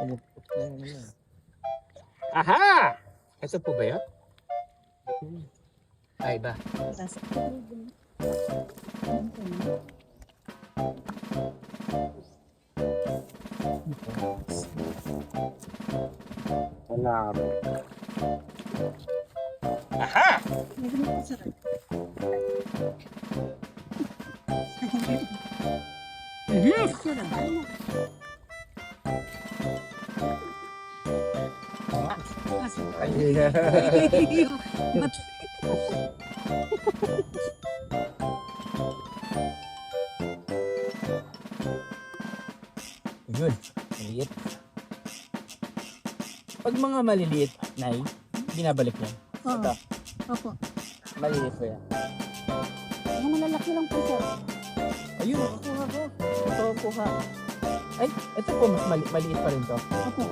Pumupot na yun. Aha! Ito po ba yun? Ay ba? Wala. Aha! Yun, maliit. Pag mga maliliit, Nay, binabalik yan. Oo. Ito, Opo. maliliit po yan. Yung malalaki lang po sir. Ayun, kuha ko. Ito, kuha. Ay, ito po, mas maliit pa rin to. Opo.